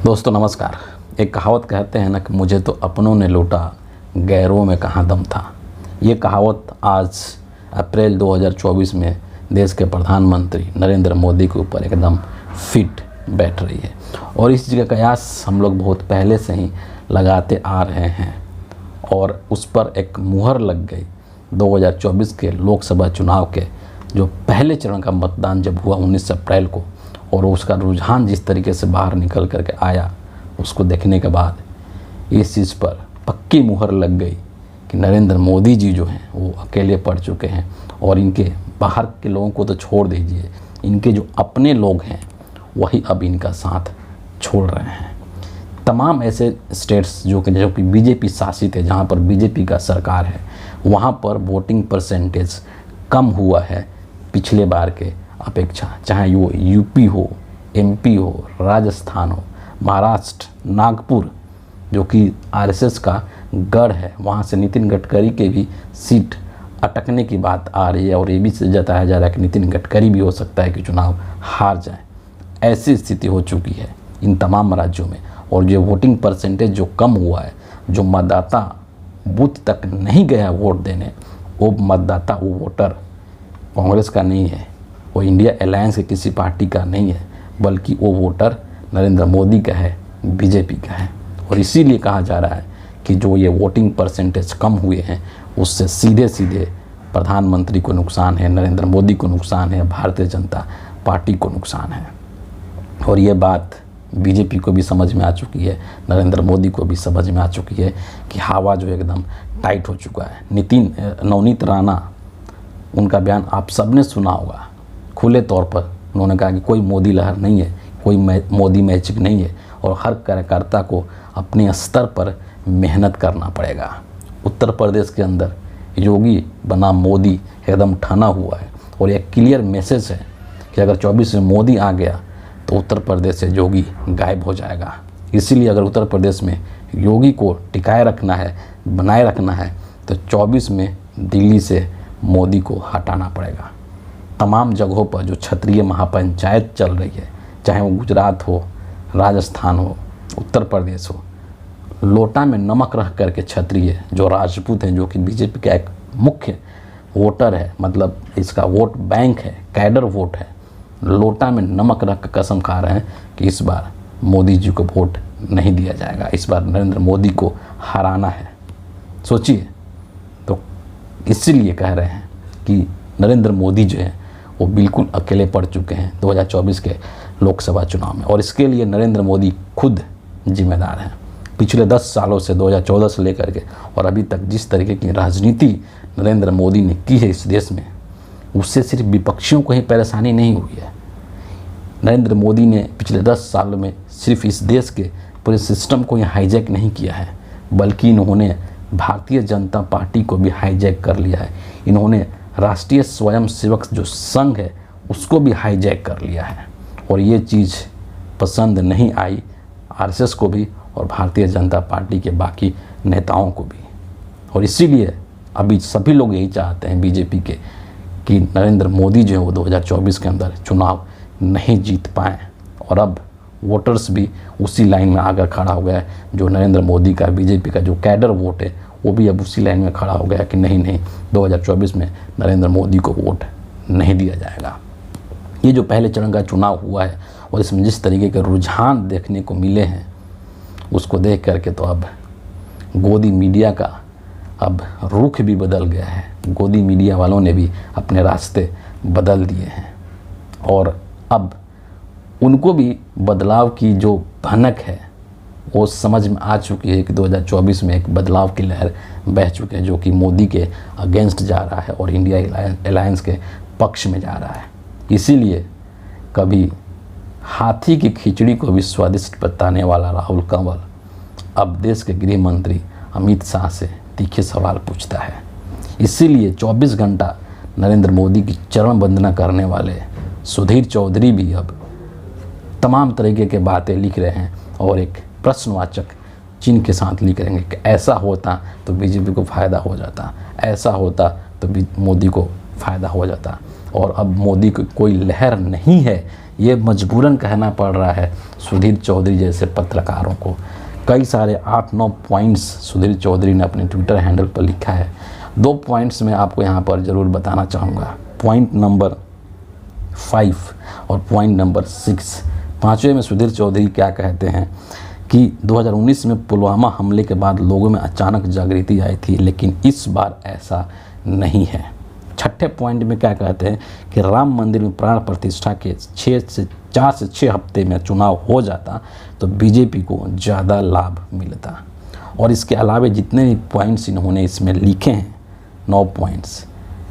दोस्तों नमस्कार। एक कहावत कहते हैं ना कि मुझे तो अपनों ने लूटा, गैरों में कहाँ दम था। ये कहावत आज अप्रैल 2024 में देश के प्रधानमंत्री नरेंद्र मोदी के ऊपर एकदम फिट बैठ रही है और इस चीज़ का कयास हम लोग बहुत पहले से ही लगाते आ रहे हैं और उस पर एक मुहर लग गई 2024 के लोकसभा चुनाव के जो पहले चरण का मतदान जब हुआ 19 अप्रैल को, और उसका रुझान जिस तरीके से बाहर निकल करके आया, उसको देखने के बाद इस चीज़ पर पक्की मुहर लग गई कि नरेंद्र मोदी जी जो हैं वो अकेले पड़ चुके हैं और इनके बाहर के लोगों को तो छोड़ दीजिए, इनके जो अपने लोग हैं वही अब इनका साथ छोड़ रहे हैं। तमाम ऐसे स्टेट्स जो कि बीजेपी शासित है, जहाँ पर बीजेपी का सरकार है, वहाँ पर वोटिंग परसेंटेज कम हुआ है पिछले बार के अपेक्षा। चाहे वो यूपी हो, एमपी हो, राजस्थान हो, महाराष्ट्र, नागपुर जो कि आरएसएस का गढ़ है, वहाँ से नितिन गडकरी के भी सीट अटकने की बात आ रही है और ये भी जताया जा रहा है कि नितिन गडकरी भी हो सकता है कि चुनाव हार जाए। ऐसी स्थिति हो चुकी है इन तमाम राज्यों में। और जो वोटिंग परसेंटेज जो कम हुआ है, जो मतदाता बूथ तक नहीं गया वोट देने, वो मतदाता, वो वोटर कांग्रेस का नहीं है, वो इंडिया अलायंस के किसी पार्टी का नहीं है, बल्कि वो वोटर नरेंद्र मोदी का है, बीजेपी का है। और इसीलिए कहा जा रहा है कि जो ये वोटिंग परसेंटेज कम हुए हैं उससे सीधे सीधे प्रधानमंत्री को नुकसान है, नरेंद्र मोदी को नुकसान है, भारतीय जनता पार्टी को नुकसान है। और ये बात बीजेपी को भी समझ में आ चुकी है, नरेंद्र मोदी को भी समझ में आ चुकी है कि हवा जो एकदम टाइट हो चुका है। नवनीत राणा, उनका बयान आप सबने सुना होगा। खुले तौर पर उन्होंने कहा कि कोई मोदी लहर नहीं है, कोई मोदी मैजिक नहीं है और हर कार्यकर्ता को अपने स्तर पर मेहनत करना पड़ेगा। उत्तर प्रदेश के अंदर योगी बना मोदी एकदम ठाना हुआ है और यह क्लियर मैसेज है कि अगर 24 में मोदी आ गया तो उत्तर प्रदेश से योगी गायब हो जाएगा। इसीलिए अगर उत्तर प्रदेश में योगी को टिकाए रखना है, बनाए रखना है, तो 24 में दिल्ली से मोदी को हटाना पड़ेगा। तमाम जगहों पर जो क्षत्रिय महापंचायत चल रही है, चाहे वो गुजरात हो, राजस्थान हो, उत्तर प्रदेश हो, लोटा में नमक रख करके क्षत्रिय जो राजपूत हैं, जो कि बीजेपी का एक मुख्य वोटर है, मतलब इसका वोट बैंक है, कैडर वोट है, लोटा में नमक रख कर कसम खा रहे हैं कि इस बार मोदी जी को वोट नहीं दिया जाएगा, इस बार नरेंद्र मोदी को हराना है। सोचिए, तो इसीलिए कह रहे हैं कि नरेंद्र मोदी जो है वो बिल्कुल अकेले पड़ चुके हैं 2024 के लोकसभा चुनाव में। और इसके लिए नरेंद्र मोदी खुद जिम्मेदार हैं। पिछले 10 सालों से 2014 से लेकर के और अभी तक जिस तरीके की राजनीति नरेंद्र मोदी ने की है इस देश में, उससे सिर्फ विपक्षियों को ही परेशानी नहीं हुई है। नरेंद्र मोदी ने पिछले 10 सालों में सिर्फ इस देश के पूरे सिस्टम को ही हाईजैक नहीं किया है, बल्कि इन्होंने भारतीय जनता पार्टी को भी हाईजैक कर लिया है। इन्होंने राष्ट्रीय स्वयंसेवक जो संघ है उसको भी हाईजैक कर लिया है और ये चीज़ पसंद नहीं आई आरएसएस को भी और भारतीय जनता पार्टी के बाकी नेताओं को भी। और इसीलिए अभी सभी लोग यही चाहते हैं बीजेपी के कि नरेंद्र मोदी जो है वो 2024 के अंदर चुनाव नहीं जीत पाएँ। और अब वोटर्स भी उसी लाइन में आकर खड़ा हो गया है। जो नरेंद्र मोदी का, बीजेपी का जो कैडर वोट है, वो भी अब उसी लाइन में खड़ा हो गया कि नहीं 2024 में नरेंद्र मोदी को वोट नहीं दिया जाएगा। ये जो पहले चरण का चुनाव हुआ है और इसमें जिस तरीके के रुझान देखने को मिले हैं, उसको देख करके तो अब गोदी मीडिया का अब रुख भी बदल गया है। गोदी मीडिया वालों ने भी अपने रास्ते बदल दिए हैं और अब उनको भी बदलाव की जो भनक है वो समझ में आ चुकी है कि 2024 में एक बदलाव की लहर बह चुकी है, जो कि मोदी के अगेंस्ट जा रहा है और इंडिया अलायंस के पक्ष में जा रहा है। इसीलिए कभी हाथी की खिचड़ी को भी स्वादिष्ट बताने वाला राहुल कंवल अब देश के गृह मंत्री अमित शाह से तीखे सवाल पूछता है। इसीलिए 24 घंटा नरेंद्र मोदी की चरण वंदना करने वाले सुधीर चौधरी भी अब तमाम तरीके के बातें लिख रहे हैं और एक प्रश्नवाचक चिन्ह के साथ लिख रहेंगे कि ऐसा होता तो बीजेपी को फ़ायदा हो जाता, ऐसा होता तो मोदी को फ़ायदा हो जाता। और अब मोदी को कोई लहर नहीं है ये मजबूरन कहना पड़ रहा है सुधीर चौधरी जैसे पत्रकारों को। कई सारे 8-9 पॉइंट्स सुधीर चौधरी ने अपने ट्विटर हैंडल पर लिखा है। 2 पॉइंट्स मैं आपको यहाँ पर ज़रूर बताना चाहूँगा, पॉइंट नंबर 5 और पॉइंट नंबर 6। 5वें में सुधीर चौधरी क्या कहते हैं कि 2019 में पुलवामा हमले के बाद लोगों में अचानक जागृति आई थी, लेकिन इस बार ऐसा नहीं है। 6ठे पॉइंट में क्या कहते हैं कि राम मंदिर में प्राण प्रतिष्ठा के 4 से 6 हफ्ते में चुनाव हो जाता तो बीजेपी को ज़्यादा लाभ मिलता। और इसके अलावा जितने भी पॉइंट्स इन्होंने इसमें लिखे हैं 9 पॉइंट्स,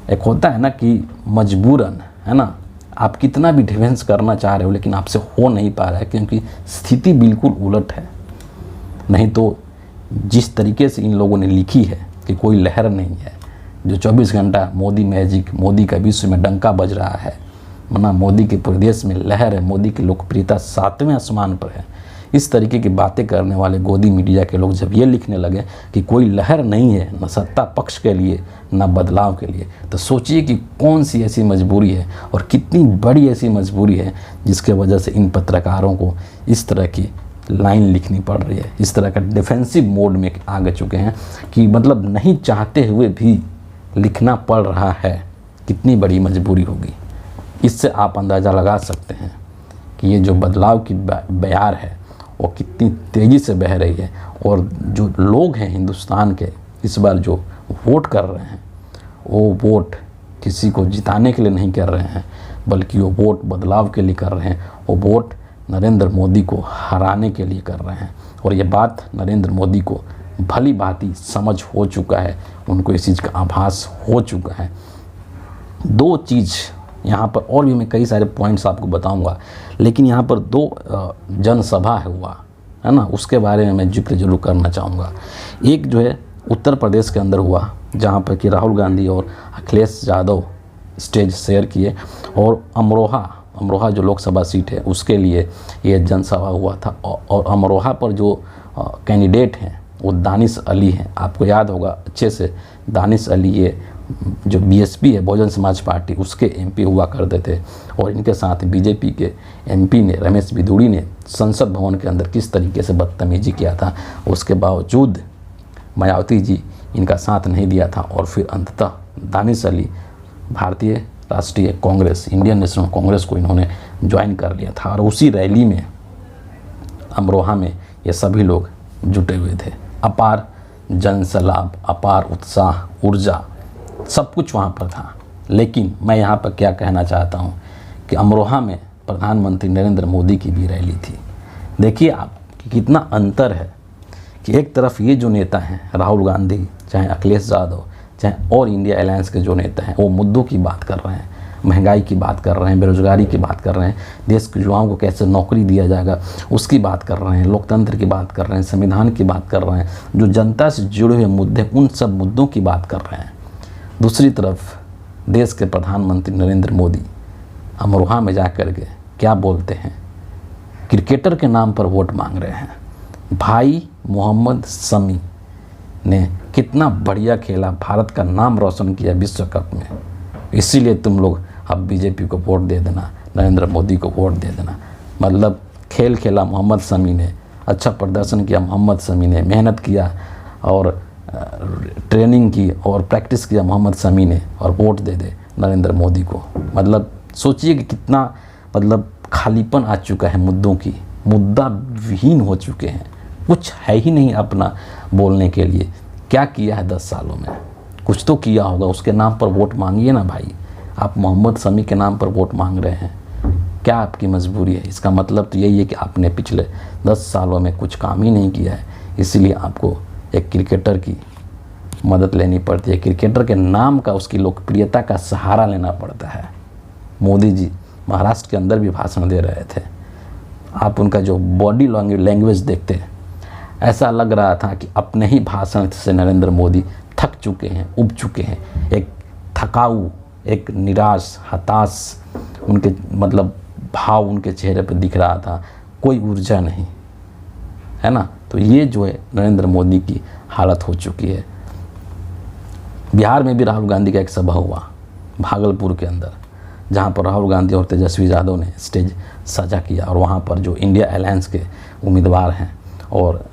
एक होता है ना कि मजबूरन, है ना, आप कितना भी डिफेंस करना चाह रहे हो लेकिन आपसे हो नहीं पा रहा है क्योंकि स्थिति बिल्कुल उलट है। नहीं तो जिस तरीके से इन लोगों ने लिखी है कि कोई लहर नहीं है, जो 24 घंटा मोदी मैजिक, मोदी का विश्व में डंका बज रहा है, वरना मोदी के पूरे देश में लहर है, मोदी की लोकप्रियता 7वें आसमान पर है। इस तरीके की बातें करने वाले गोदी मीडिया के लोग जब ये लिखने लगे कि कोई लहर नहीं है न सत्ता पक्ष के लिए न बदलाव के लिए, तो सोचिए कि कौन सी ऐसी मजबूरी है और कितनी बड़ी ऐसी मजबूरी है जिसके वजह से इन पत्रकारों को इस तरह की लाइन लिखनी पड़ रही है, इस तरह का डिफेंसिव मोड में आ गए चुके हैं कि मतलब नहीं चाहते हुए भी लिखना पड़ रहा है। कितनी बड़ी मजबूरी होगी, इससे आप अंदाज़ा लगा सकते हैं कि ये जो बदलाव की बयार है वो कितनी तेज़ी से बह रही है। और जो लोग हैं हिंदुस्तान के इस बार जो वोट कर रहे हैं, वो वोट किसी को जिताने के लिए नहीं कर रहे हैं, बल्कि वो वोट बदलाव के लिए कर रहे हैं। वो वोट नरेंद्र मोदी को हराने के लिए कर रहे हैं। और ये बात नरेंद्र मोदी को भली भांति समझ हो चुका है, उनको इस चीज़ का आभास हो चुका है। 2 चीज़ यहाँ पर, और भी मैं कई सारे पॉइंट्स आपको बताऊंगा, लेकिन यहाँ पर 2 जनसभा हुआ है ना, उसके बारे में मैं जिक्र जरूर करना चाहूँगा। एक जो है उत्तर प्रदेश के अंदर हुआ, जहाँ पर कि राहुल गांधी और अखिलेश यादव स्टेज शेयर किए, और अमरोहा जो लोकसभा सीट है उसके लिए ये जनसभा हुआ था। और अमरोहा पर जो कैंडिडेट हैं वो दानिश अली हैं। आपको याद होगा अच्छे से, दानिश अली ये जो बीएसपी है, बहुजन समाज पार्टी, उसके एमपी हुआ करते थे। और इनके साथ बीजेपी के एमपी ने, रमेश बिधूड़ी ने, संसद भवन के अंदर किस तरीके से बदतमीजी किया था, उसके बावजूद मायावती जी इनका साथ नहीं दिया था। और फिर अंततः दानिश अली भारतीय राष्ट्रीय कांग्रेस, इंडियन नेशनल कांग्रेस को इन्होंने ज्वाइन कर लिया था। और उसी रैली में अमरोहा में ये सभी लोग जुटे हुए थे। अपार जनसलाभ, अपार उत्साह, ऊर्जा, सब कुछ वहाँ पर था। लेकिन मैं यहाँ पर क्या कहना चाहता हूँ कि अमरोहा में प्रधानमंत्री नरेंद्र मोदी की भी रैली थी। देखिए आप कि कितना अंतर है कि एक तरफ ये जो नेता हैं राहुल गांधी, चाहे अखिलेश यादव, चाहे और इंडिया अलायंस के जो नेता हैं, वो मुद्दों की बात कर रहे हैं, महंगाई की बात कर रहे हैं, बेरोजगारी की बात कर रहे हैं, देश के युवाओं को कैसे नौकरी दिया जाएगा उसकी बात कर रहे हैं, लोकतंत्र की बात कर रहे हैं, संविधान की बात कर रहे हैं, जो जनता से जुड़े हुए मुद्दे, उन सब मुद्दों की बात कर रहे हैं। दूसरी तरफ देश के प्रधानमंत्री नरेंद्र मोदी अमरोहा में जा कर के क्या बोलते हैं, क्रिकेटर के नाम पर वोट मांग रहे हैं। भाई मोहम्मद शमी ने कितना बढ़िया खेला, भारत का नाम रोशन किया विश्व कप में, इसीलिए तुम लोग अब बीजेपी को वोट दे देना, नरेंद्र मोदी को वोट दे देना। मतलब खेल खेला मोहम्मद शमी ने, अच्छा प्रदर्शन किया मोहम्मद शमी ने, मेहनत किया और ट्रेनिंग की और प्रैक्टिस किया मोहम्मद शमी ने, और वोट दे दे नरेंद्र मोदी को। मतलब सोचिए कि कितना मतलब खालीपन आ चुका है मुद्दों की, मुद्दा विहीन हो चुके हैं, कुछ है ही नहीं अपना बोलने के लिए। क्या किया है 10 सालों में, कुछ तो किया होगा, उसके नाम पर वोट मांगिए ना भाई। आप मोहम्मद शमी के नाम पर वोट मांग रहे हैं, क्या आपकी मजबूरी है? इसका मतलब तो यही है कि आपने पिछले 10 सालों में कुछ काम ही नहीं किया है, इसीलिए आपको एक क्रिकेटर की मदद लेनी पड़ती है, क्रिकेटर के नाम का, उसकी लोकप्रियता का सहारा लेना पड़ता है। मोदी जी महाराष्ट्र के अंदर भी भाषण दे रहे थे, आप उनका जो बॉडी लैंग्वेज देखते हैं, ऐसा लग रहा था कि अपने ही भाषण से नरेंद्र मोदी थक चुके हैं, उब चुके हैं। एक थकाऊ, एक निराश, हताश उनके मतलब भाव उनके चेहरे पर दिख रहा था, कोई ऊर्जा नहीं, है ना। तो ये जो है नरेंद्र मोदी की हालत हो चुकी है। बिहार में भी राहुल गांधी का एक सभा हुआ भागलपुर के अंदर, जहाँ पर राहुल गांधी और तेजस्वी यादव ने स्टेज साझा किया और वहाँ पर जो इंडिया अलायंस के उम्मीदवार हैं और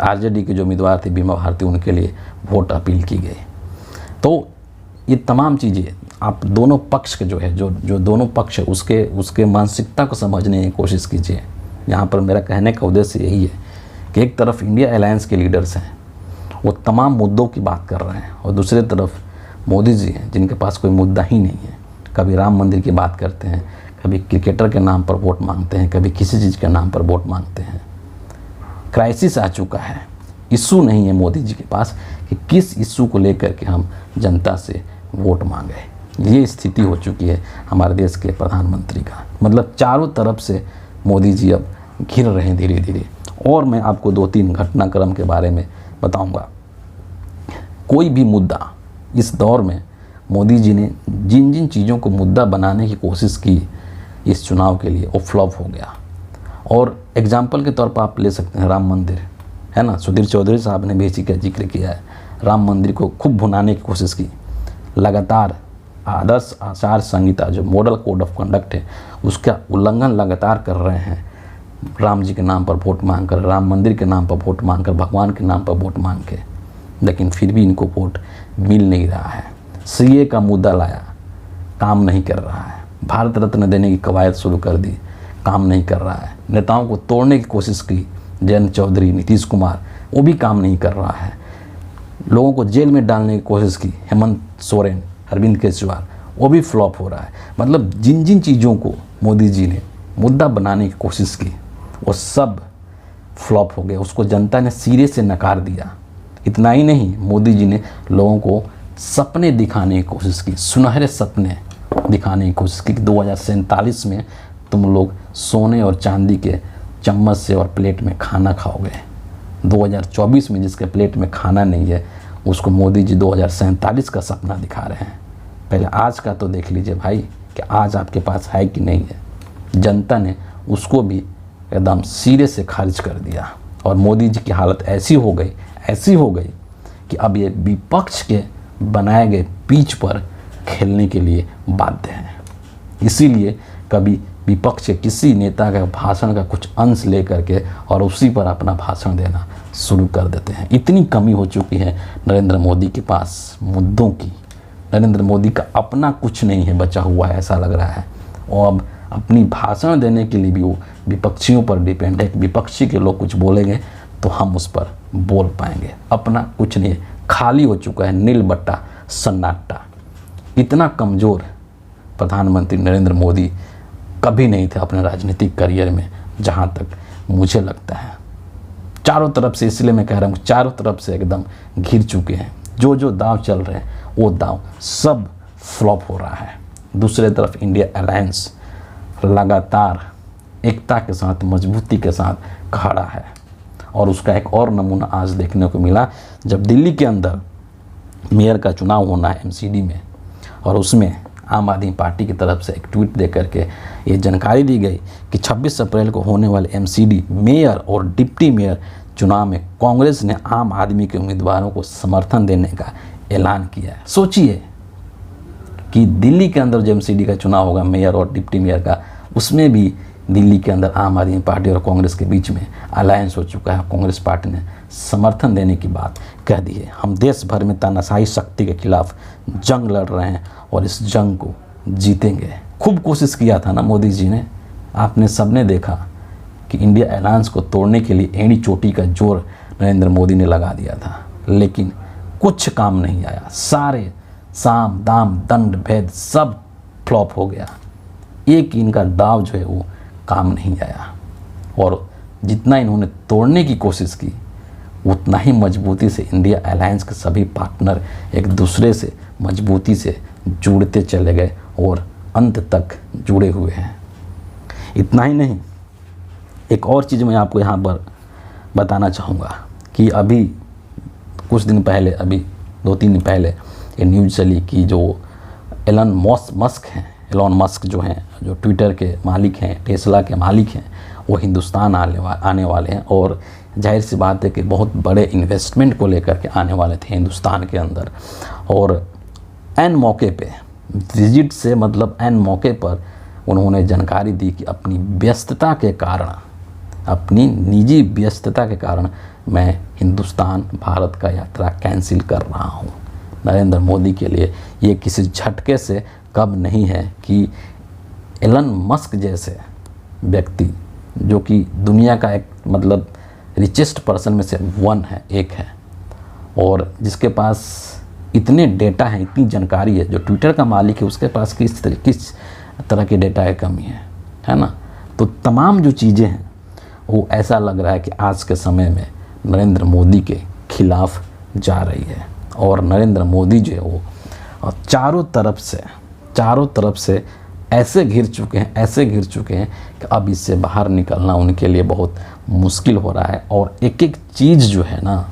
आरजेडी के जो उम्मीदवार थे बीमा भारती, उनके लिए वोट अपील की गई। तो ये तमाम चीज़ें आप दोनों पक्ष के जो दोनों पक्ष है उसके मानसिकता को समझने की कोशिश कीजिए। यहाँ पर मेरा कहने का उद्देश्य यही है कि एक तरफ इंडिया अलायंस के लीडर्स हैं, वो तमाम मुद्दों की बात कर रहे हैं, और दूसरी तरफ मोदी जी हैं जिनके पास कोई मुद्दा ही नहीं है। कभी राम मंदिर की बात करते हैं, कभी क्रिकेटर के नाम पर वोट मांगते हैं, कभी किसी चीज़ के नाम पर वोट मांगते हैं। क्राइसिस आ चुका है, इशू नहीं है मोदी जी के पास कि किस इशू को लेकर के हम जनता से वोट मांगे। ये स्थिति हो चुकी है हमारे देश के प्रधानमंत्री का, मतलब चारों तरफ से मोदी जी अब घिर रहे हैं धीरे धीरे। और मैं आपको 2-3 घटनाक्रम के बारे में बताऊंगा। कोई भी मुद्दा इस दौर में मोदी जी ने जिन जिन चीज़ों को मुद्दा बनाने की कोशिश की इस चुनाव के लिए, वो फ्लॉप हो गया। और एग्जाम्पल के तौर पर आप ले सकते हैं राम मंदिर, है ना। सुधीर चौधरी साहब ने भी इसी का जिक्र किया है। राम मंदिर को खूब भुनाने की कोशिश की, लगातार आदर्श आचार संहिता जो मॉडल कोड ऑफ कंडक्ट है उसका उल्लंघन लगातार कर रहे हैं। राम जी के नाम पर वोट मांग कर, राम मंदिर के नाम पर वोट मांग कर, भगवान के नाम पर वोट मांग के, लेकिन फिर भी इनको वोट मिल नहीं रहा है। सीए का मुद्दा लाया, काम नहीं कर रहा है। भारत रत्न देने की कवायद शुरू कर दी, काम नहीं कर रहा है। नेताओं को तोड़ने की कोशिश की, जयंत चौधरी, नीतीश कुमार, वो भी काम नहीं कर रहा है। लोगों को जेल में डालने की कोशिश की, हेमंत सोरेन, अरविंद केजरीवाल, वो भी फ्लॉप हो रहा है। मतलब जिन जिन चीज़ों को मोदी जी ने मुद्दा बनाने की कोशिश की वो सब फ्लॉप हो गए, उसको जनता ने सिरे से नकार दिया। इतना ही नहीं, मोदी जी ने लोगों को सपने दिखाने की कोशिश की, सुनहरे सपने दिखाने की कोशिश की कि 2047 में तुम लोग सोने और चांदी के चम्मच से और प्लेट में खाना खाओगे। 2024 में जिसके प्लेट में खाना नहीं है उसको मोदी जी 2047 का सपना दिखा रहे हैं। पहले आज का तो देख लीजिए भाई कि आज आपके पास है कि नहीं है। जनता ने उसको भी एकदम सिरे से खारिज कर दिया और मोदी जी की हालत ऐसी हो गई कि अब ये विपक्ष के बनाए गए पिच पर खेलने के लिए बाध्य हैं। इसीलिए कभी विपक्ष के किसी नेता का भाषण का कुछ अंश लेकर के और उसी पर अपना भाषण देना शुरू कर देते हैं। इतनी कमी हो चुकी है नरेंद्र मोदी के पास मुद्दों की। नरेंद्र मोदी का अपना कुछ नहीं है बचा हुआ है, ऐसा लग रहा है। और अब अपनी भाषण देने के लिए भी वो विपक्षियों पर डिपेंड है। विपक्षी के लोग कुछ बोलेंगे तो हम उस पर बोल पाएंगे। अपना कुछ नहीं है, खाली हो चुका है, नील बट्टा सन्नाटा। इतना कमज़ोर प्रधानमंत्री नरेंद्र मोदी कभी नहीं थे अपने राजनीतिक करियर में, जहाँ तक मुझे लगता है। चारों तरफ से, इसलिए मैं कह रहा हूँ, चारों तरफ से एकदम घिर चुके हैं। जो जो दाव चल रहे हैं वो दाव सब फ्लॉप हो रहा है। दूसरे तरफ इंडिया अलायंस लगातार एकता के साथ, मजबूती के साथ खड़ा है। और उसका एक और नमूना आज देखने को मिला जब दिल्ली के अंदर मेयर का चुनाव होना है एमसीडी में, और उसमें आम आदमी पार्टी की तरफ से एक ट्वीट दे करके ये जानकारी दी गई कि 26 अप्रैल को होने वाले एमसीडी मेयर और डिप्टी मेयर चुनाव में कांग्रेस ने आम आदमी के उम्मीदवारों को समर्थन देने का ऐलान किया है। सोचिए कि दिल्ली के अंदर जो एमसीडी का चुनाव होगा मेयर और डिप्टी मेयर का, उसमें भी दिल्ली के अंदर आम आदमी पार्टी और कांग्रेस के बीच में अलायंस हो चुका है। कांग्रेस पार्टी ने समर्थन देने की बात कह दी है। हम देश भर में तानाशाही शक्ति के खिलाफ जंग लड़ रहे हैं और इस जंग को जीतेंगे। खूब कोशिश किया था ना मोदी जी ने, आपने सबने देखा कि इंडिया अलायंस को तोड़ने के लिए एड़ी चोटी का जोर नरेंद्र मोदी ने लगा दिया था, लेकिन कुछ काम नहीं आया। सारे साम दाम दंड भेद सब फ्लॉप हो गया। एक इनका दाव जो है वो काम नहीं आया, और जितना इन्होंने तोड़ने की कोशिश की उतना ही मजबूती से इंडिया अलायंस के सभी पार्टनर एक दूसरे से मजबूती से जुड़ते चले गए और अंत तक जुड़े हुए हैं। इतना ही नहीं, एक और चीज़ मैं आपको यहाँ पर बताना चाहूँगा कि अभी कुछ दिन पहले, अभी 2-3 दिन पहले ये न्यूज़ चली कि जो एलन मस्क जो हैं, जो ट्विटर के मालिक हैं, टेस्ला के मालिक हैं, वो हिंदुस्तान आने वाले हैं। और जाहिर सी बात है कि बहुत बड़े इन्वेस्टमेंट को लेकर के आने वाले थे हिंदुस्तान के अंदर। और एन मौके पे विजिट से मतलब एन मौके पर उन्होंने जानकारी दी कि अपनी व्यस्तता के कारण, अपनी निजी व्यस्तता के कारण मैं हिंदुस्तान भारत का यात्रा कैंसिल कर रहा हूँ। नरेंद्र मोदी के लिए ये किसी झटके से कम नहीं है कि एलन मस्क जैसे व्यक्ति, जो कि दुनिया का एक मतलब रिचेस्ट पर्सन में से एक है, और जिसके पास इतने डेटा हैं, इतनी जानकारी है, जो ट्विटर का मालिक है उसके पास किस तरह के डेटा की कमी है ना। तो तमाम जो चीज़ें हैं वो ऐसा लग रहा है कि आज के समय में नरेंद्र मोदी के खिलाफ जा रही है, और नरेंद्र मोदी जो है वो चारों तरफ से ऐसे घिर चुके हैं कि अब इससे बाहर निकलना उनके लिए बहुत मुश्किल हो रहा है, और एक एक चीज़ जो है ना,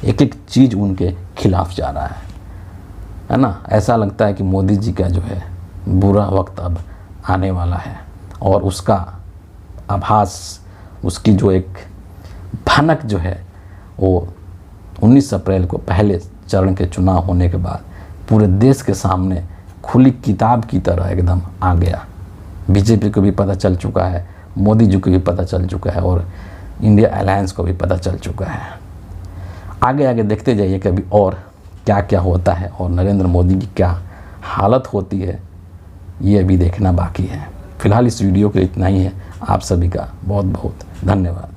एक एक चीज़ उनके खिलाफ जा रहा है ना। ऐसा लगता है कि मोदी जी का जो है बुरा वक्त अब आने वाला है, और उसका आभास, उसकी जो एक भनक जो है वो 19 अप्रैल को पहले चरण के चुनाव होने के बाद पूरे देश के सामने खुली किताब की तरह एकदम आ गया। बीजेपी को भी पता चल चुका है, मोदी जी को भी पता चल चुका है, और इंडिया अलायंस को भी पता चल चुका है। आगे देखते जाइए कि अभी और क्या क्या होता है और नरेंद्र मोदी की क्या हालत होती है, ये अभी देखना बाकी है। फिलहाल इस वीडियो के लिए इतना ही है। आप सभी का बहुत बहुत धन्यवाद।